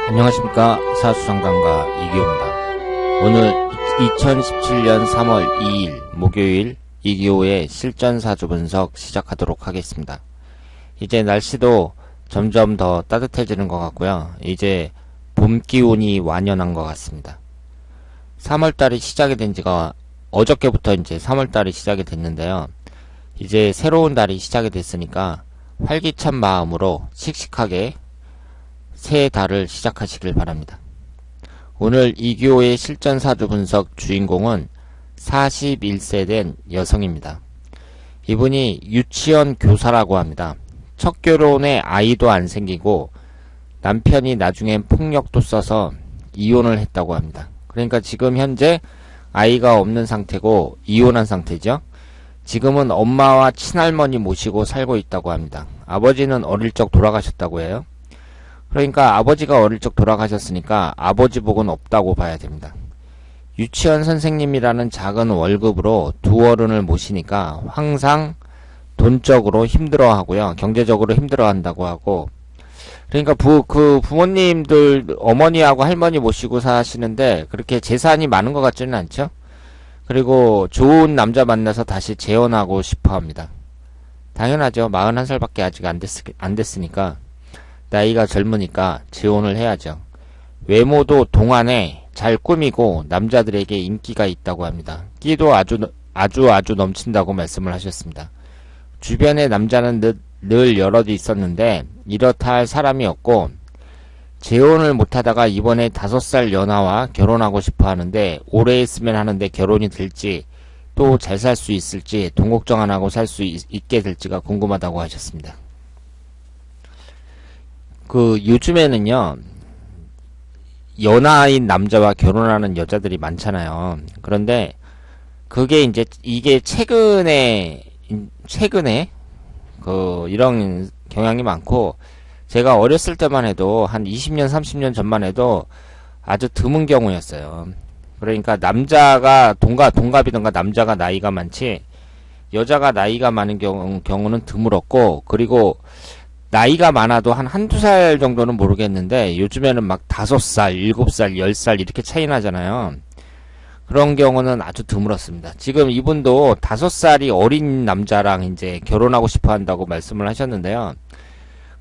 안녕하십니까. 사수상담가 이기호입니다. 오늘 2017년 3월 2일 목요일 이기호의 실전사주 분석 시작하도록 하겠습니다. 이제 날씨도 점점 더 따뜻해지는 것 같고요. 이제 봄 기운이 완연한 것 같습니다. 3월달이 시작이 된 지가 어저께부터 이제 3월달이 시작이 됐는데요. 이제 새로운 달이 시작이 됐으니까 활기찬 마음으로 씩씩하게 새 달을 시작하시길 바랍니다. 오늘 이기호의 실전사주 분석 주인공은 41세 된 여성입니다. 이분이 유치원 교사라고 합니다. 첫 결혼에 아이도 안 생기고 남편이 나중엔 폭력도 써서 이혼을 했다고 합니다. 그러니까 지금 현재 아이가 없는 상태고 이혼한 상태죠. 지금은 엄마와 친할머니 모시고 살고 있다고 합니다. 아버지는 어릴 적 돌아가셨다고 해요. 그러니까 아버지가 어릴 적 돌아가셨으니까 아버지 복은 없다고 봐야 됩니다. 유치원 선생님이라는 작은 월급으로 두 어른을 모시니까 항상 돈적으로 힘들어하고요. 경제적으로 힘들어한다고 하고, 그러니까 부모님들 어머니하고 할머니 모시고 사시는데 그렇게 재산이 많은 것 같지는 않죠. 그리고 좋은 남자 만나서 다시 재혼하고 싶어 합니다. 당연하죠. 41살밖에 아직 안 됐으니까. 나이가 젊으니까 재혼을 해야죠. 외모도 동안에 잘 꾸미고 남자들에게 인기가 있다고 합니다. 끼도 아주 넘친다고 말씀을 하셨습니다. 주변에 남자는 늘 여럿이 있었는데 이렇다 할 사람이 없고, 재혼을 못하다가 이번에 5살 연하와 결혼하고 싶어 하는데 오래 있으면 하는데 결혼이 될지 또 잘 살 수 있을지 돈 걱정 안 하고 살 수 있게 될지가 궁금하다고 하셨습니다. 요즘에는요, 연하인 남자와 결혼하는 여자들이 많잖아요. 그런데 그게 이게 최근에 이런 경향이 많고, 제가 어렸을 때만 해도 한 20년 30년 전만 해도 아주 드문 경우였어요. 그러니까 남자가 동갑이던가 남자가 나이가 많지 여자가 나이가 많은 경우는 드물었고, 그리고 나이가 많아도 한두 살 정도는 모르겠는데 요즘에는 막 5살, 7살, 10살 이렇게 차이 나잖아요. 그런 경우는 아주 드물었습니다. 지금 이분도 5살이 어린 남자랑 이제 결혼하고 싶어 한다고 말씀을 하셨는데요.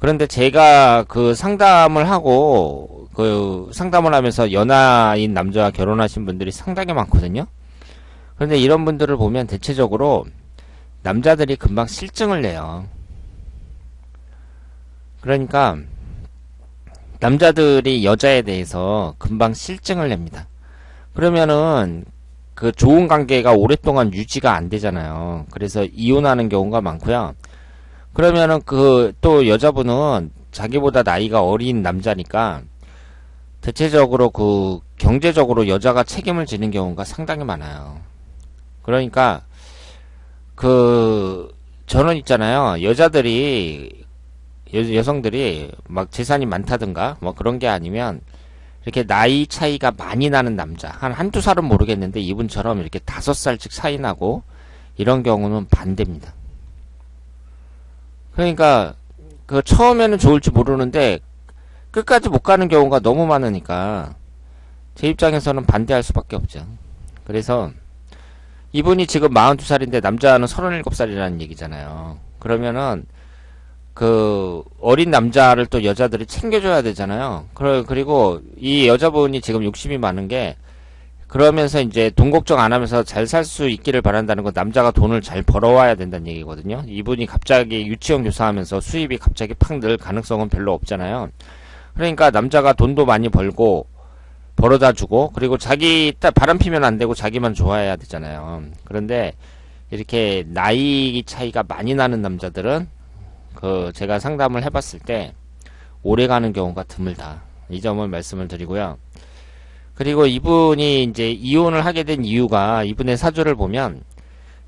그런데 제가 상담을 하면서 연하인 남자와 결혼하신 분들이 상당히 많거든요. 그런데 이런 분들을 보면 대체적으로 남자들이 금방 실증을 내요. 그러니까 남자들이 여자에 대해서 금방 실증을 냅니다. 그러면은 좋은 관계가 오랫동안 유지가 안 되잖아요. 그래서 이혼하는 경우가 많고요. 그러면은 또 여자분은 자기보다 나이가 어린 남자니까 대체적으로 경제적으로 여자가 책임을 지는 경우가 상당히 많아요. 그러니까 저는 있잖아요. 여성들이 막 재산이 많다든가 뭐 그런 게 아니면 이렇게 나이 차이가 많이 나는 남자, 한두 살은 모르겠는데 이분처럼 이렇게 5살씩 차이 나고 이런 경우는 반대입니다. 그러니까 처음에는 좋을지 모르는데 끝까지 못 가는 경우가 너무 많으니까 제 입장에서는 반대할 수밖에 없죠. 그래서 이분이 지금 42살인데 남자는 37살이라는 얘기잖아요. 그러면은 어린 남자를 또 여자들이 챙겨줘야 되잖아요. 그리고 이 여자분이 지금 욕심이 많은 게, 그러면서 이제 돈 걱정 안 하면서 잘 살 수 있기를 바란다는 건 남자가 돈을 잘 벌어와야 된다는 얘기거든요. 이분이 갑자기 유치원 교사하면서 수입이 갑자기 팍 늘 가능성은 별로 없잖아요. 그러니까 남자가 돈도 많이 벌어다 주고, 그리고 자기 바람 피면 안 되고 자기만 좋아해야 되잖아요. 그런데 이렇게 나이 차이가 많이 나는 남자들은 제가 상담을 해봤을 때 오래 가는 경우가 드물다. 이 점을 말씀을 드리고요. 그리고 이분이 이제 이혼을 하게 된 이유가, 이분의 사주를 보면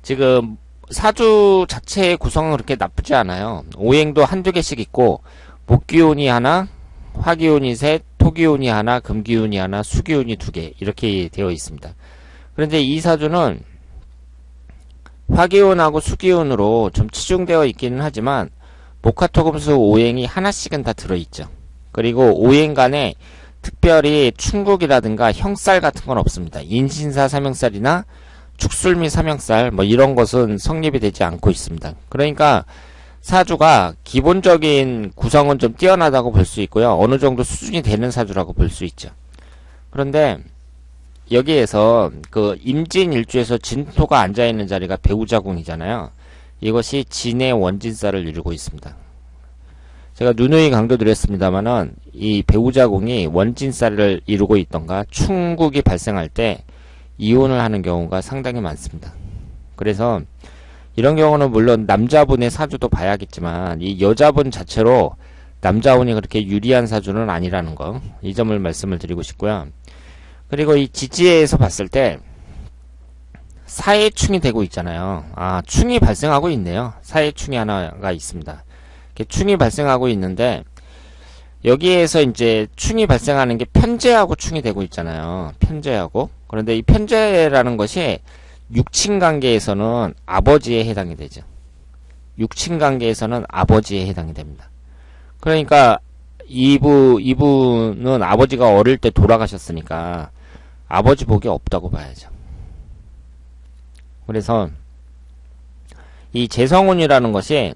지금 사주 자체의 구성은 그렇게 나쁘지 않아요. 오행도 한두 개씩 있고, 목기운이 하나, 화기운이 셋, 토기운이 하나, 금기운이 하나, 수기운이 2개 이렇게 되어 있습니다. 그런데 이 사주는 화기운하고 수기운으로 좀 치중되어 있기는 하지만 목화토금수 오행이 하나씩은 다 들어있죠. 그리고 오행 간에 특별히 충국이라든가 형살 같은 건 없습니다. 인신사 삼형살이나 축술미 삼형살 뭐 이런 것은 성립이 되지 않고 있습니다. 그러니까 사주가 기본적인 구성은 좀 뛰어나다고 볼 수 있고요. 어느 정도 수준이 되는 사주라고 볼 수 있죠. 그런데 여기에서 그 임진일주에서 진토가 앉아있는 자리가 배우자궁이잖아요. 이것이 진의 원진살을 이루고 있습니다. 제가 누누이 강조드렸습니다만은 이 배우자궁이 원진살을 이루고 있던가 충국이 발생할 때 이혼을 하는 경우가 상당히 많습니다. 그래서 이런 경우는 물론 남자분의 사주도 봐야겠지만 이 여자분 자체로 남자운이 그렇게 유리한 사주는 아니라는 거, 이 점을 말씀을 드리고 싶고요. 그리고 이 지지에서 봤을 때 사해충이 되고 있잖아요. 아, 충이 발생하고 있네요. 사해충이 하나가 있습니다. 이렇게 충이 발생하고 있는데 여기에서 이제 충이 발생하는 게 편재하고 충이 되고 있잖아요. 편재하고. 그런데 이 편재라는 것이 육친관계에서는 아버지에 해당이 되죠. 육친관계에서는 아버지에 해당이 됩니다. 그러니까 이분은 아버지가 어릴 때 돌아가셨으니까 아버지 복이 없다고 봐야죠. 그래서 이 재성운이라는 것이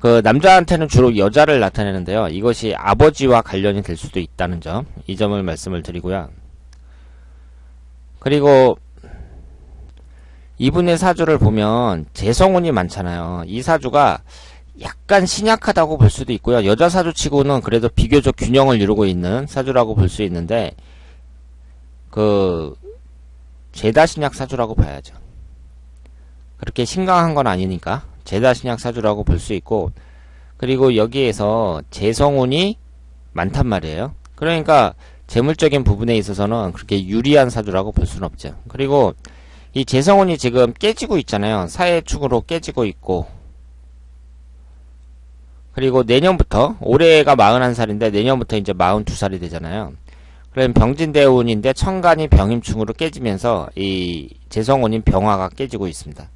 그 남자한테는 주로 여자를 나타내는데요. 이것이 아버지와 관련이 될 수도 있다는 점, 이 점을 말씀을 드리고요. 그리고 이분의 사주를 보면 재성운이 많잖아요. 이 사주가 약간 신약하다고 볼 수도 있고요. 여자 사주치고는 그래도 비교적 균형을 이루고 있는 사주라고 볼 수 있는데 그 죄다 신약 사주라고 봐야죠. 그렇게 심각한 건 아니니까 죄다 신약 사주라고 볼 수 있고, 그리고 여기에서 재성운이 많단 말이에요. 그러니까 재물적인 부분에 있어서는 그렇게 유리한 사주라고 볼 수는 없죠. 그리고 이 재성운이 지금 깨지고 있잖아요. 사해축으로 깨지고 있고, 그리고 내년부터, 올해가 41살인데 내년부터 이제 42살이 되잖아요. 그럼 병진대운인데 천간이 병임충으로 깨지면서 이 재성운인 병화가 깨지고 있습니다.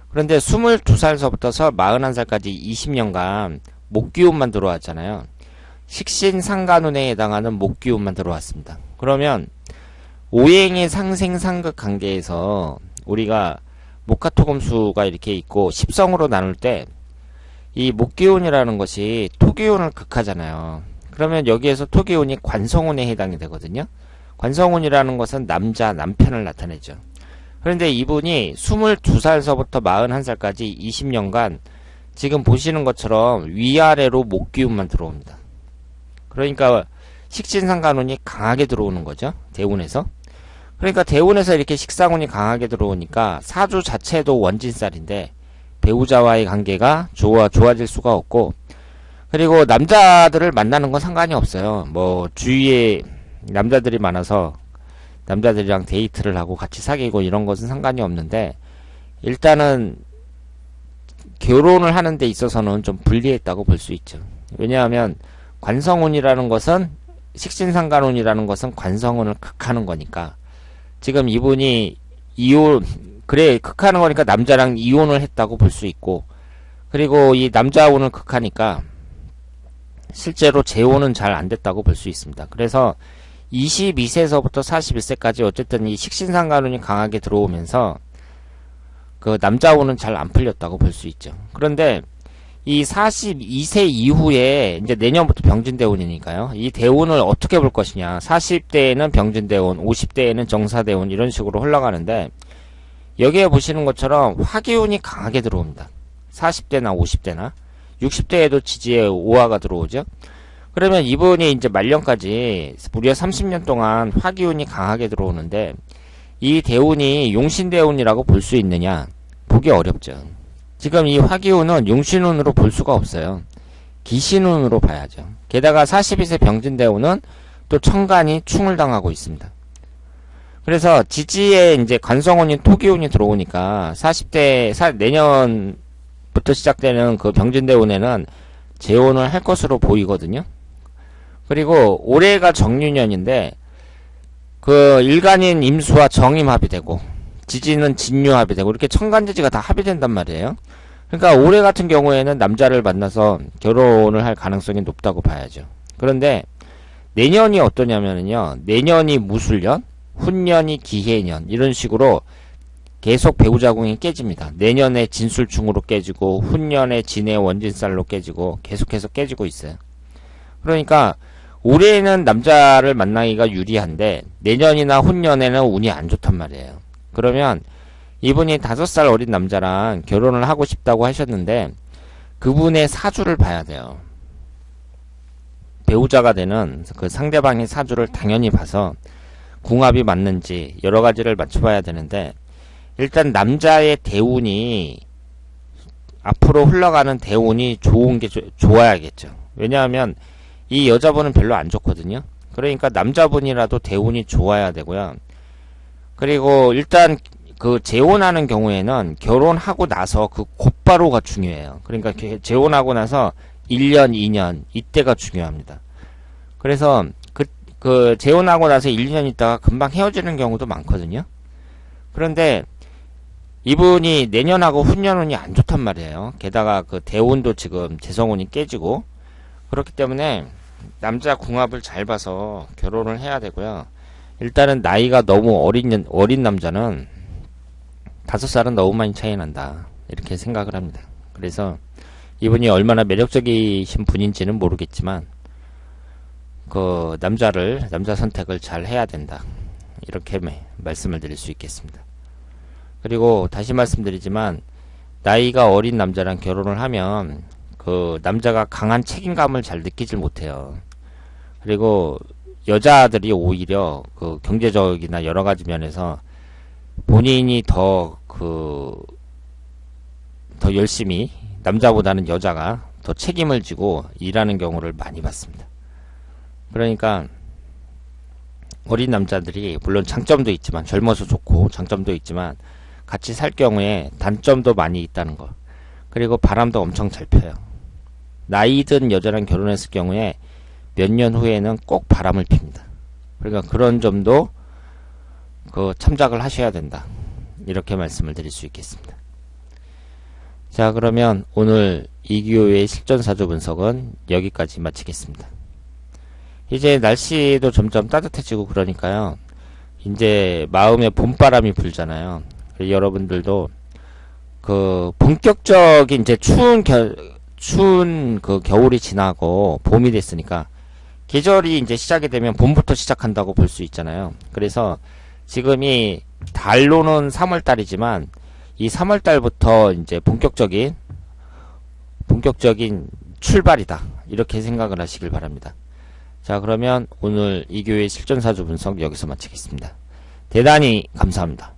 그런데 22살서부터 41살까지 20년간 목기운만 들어왔잖아요. 식신상간운에 해당하는 목기운만 들어왔습니다. 그러면 오행의 상생상극 관계에서 우리가 목화토금수가 이렇게 있고 십성으로 나눌 때 이 목기운이라는 것이 토기운을 극하잖아요. 그러면 여기에서 토기운이 관성운에 해당이 되거든요. 관성운이라는 것은 남편을 나타내죠. 그런데 이분이 22살서부터 41살까지 20년간 지금 보시는 것처럼 위아래로 목기운만 들어옵니다. 그러니까 식신상간운이 강하게 들어오는 거죠. 대운에서. 그러니까 대운에서 이렇게 식상운이 강하게 들어오니까 사주 자체도 원진살인데 배우자와의 관계가 좋아질 수가 없고, 그리고 남자들을 만나는 건 상관이 없어요. 뭐 주위에 남자들이 많아서 남자들이랑 데이트를 하고 같이 사귀고 이런 것은 상관이 없는데, 일단은 결혼을 하는 데 있어서는 좀 불리했다고 볼 수 있죠. 왜냐하면 관성운이라는 것은, 식신상간운이라는 것은 관성운을 극하는 거니까, 지금 이분이 극하는 거니까 남자랑 이혼을 했다고 볼 수 있고, 그리고 이 남자운을 극하니까 실제로 재혼은 잘 안 됐다고 볼 수 있습니다. 그래서 22세에서부터 41세까지 어쨌든 이 식신상간운이 강하게 들어오면서 그 남자운은 잘 안 풀렸다고 볼 수 있죠. 그런데 이 42세 이후에 이제 내년부터 병진대운이니까요. 이 대운을 어떻게 볼 것이냐. 40대에는 병진대운, 50대에는 정사대운 이런 식으로 흘러가는데, 여기에 보시는 것처럼 화기운이 강하게 들어옵니다. 40대나 50대나 60대에도 지지에 오화가 들어오죠. 그러면 이분이 이제 말년까지 무려 30년 동안 화기운이 강하게 들어오는데, 이 대운이 용신대운이라고 볼 수 있느냐? 보기 어렵죠. 지금 이 화기운은 용신운으로 볼 수가 없어요. 기신운으로 봐야죠. 게다가 42세 병진대운은 또 천간이 충을 당하고 있습니다. 그래서 지지에 이제 관성운인 토기운이 들어오니까 40대 내년부터 시작되는 그 병진대운에는 재혼을 할 것으로 보이거든요. 그리고 올해가 정유년인데 그 일간인 임수와 정임합이 되고 지지는 진유합이 되고 이렇게 천간지지가 다 합이 된단 말이에요. 그러니까 올해 같은 경우에는 남자를 만나서 결혼을 할 가능성이 높다고 봐야죠. 그런데 내년이 어떠냐면요. 내년이 무술년, 훈년이 기해년, 이런 식으로 계속 배우자궁이 깨집니다. 내년에 진술충으로 깨지고, 훈년에 진해 원진살로 깨지고, 계속해서 깨지고 있어요. 그러니까, 올해는 남자를 만나기가 유리한데, 내년이나 훈년에는 운이 안 좋단 말이에요. 그러면, 이분이 5살 어린 남자랑 결혼을 하고 싶다고 하셨는데, 그분의 사주를 봐야 돼요. 배우자가 되는 그 상대방의 사주를 당연히 봐서 궁합이 맞는지 여러 가지를 맞춰봐야 되는데, 일단 남자의 대운이 앞으로 흘러가는 대운이 좋은 게 좋아야겠죠. 왜냐하면 이 여자분은 별로 안 좋거든요. 그러니까 남자분이라도 대운이 좋아야 되고요. 그리고 일단 그 재혼하는 경우에는 결혼하고 나서 그 곧바로가 중요해요. 그러니까 재혼하고 나서 1년, 2년 이때가 중요합니다. 그래서 그 재혼하고 나서 1, 2년 있다가 금방 헤어지는 경우도 많거든요. 그런데 이분이 내년하고 훈년운이 안 좋단 말이에요. 게다가 그 대운도 지금 재성운이 깨지고, 그렇기 때문에 남자 궁합을 잘 봐서 결혼을 해야 되고요. 일단은 나이가 너무 어린 남자는 5살은 너무 많이 차이 난다, 이렇게 생각을 합니다. 그래서 이분이 얼마나 매력적이신 분인지는 모르겠지만 그 남자 선택을 잘 해야 된다, 이렇게 말씀을 드릴 수 있겠습니다. 그리고 다시 말씀드리지만, 나이가 어린 남자랑 결혼을 하면 그 남자가 강한 책임감을 잘 느끼질 못해요. 그리고 여자들이 오히려 그 경제적이나 여러 가지 면에서 본인이 더 열심히, 남자보다는 여자가 더 책임을 지고 일하는 경우를 많이 봤습니다. 그러니까 어린 남자들이 물론 장점도 있지만, 젊어서 좋고 장점도 있지만 같이 살 경우에 단점도 많이 있다는 거. 그리고 바람도 엄청 잘 펴요. 나이 든 여자랑 결혼했을 경우에 몇 년 후에는 꼭 바람을 핍니다. 그러니까 그런 점도 참작을 하셔야 된다, 이렇게 말씀을 드릴 수 있겠습니다. 자, 그러면 오늘 이기호의 실전사주 분석은 여기까지 마치겠습니다. 이제 날씨도 점점 따뜻해지고 그러니까요, 이제 마음에 봄바람이 불잖아요. 여러분들도 그 본격적인 이제 추운 그 겨울이 지나고 봄이 됐으니까 계절이 이제 시작이 되면 봄부터 시작한다고 볼 수 있잖아요. 그래서 지금이 달로는 3월달이지만 이 3월달부터 이제 본격적인 출발이다, 이렇게 생각을 하시길 바랍니다. 자, 그러면 오늘 이교의 실전사주 분석 여기서 마치겠습니다. 대단히 감사합니다.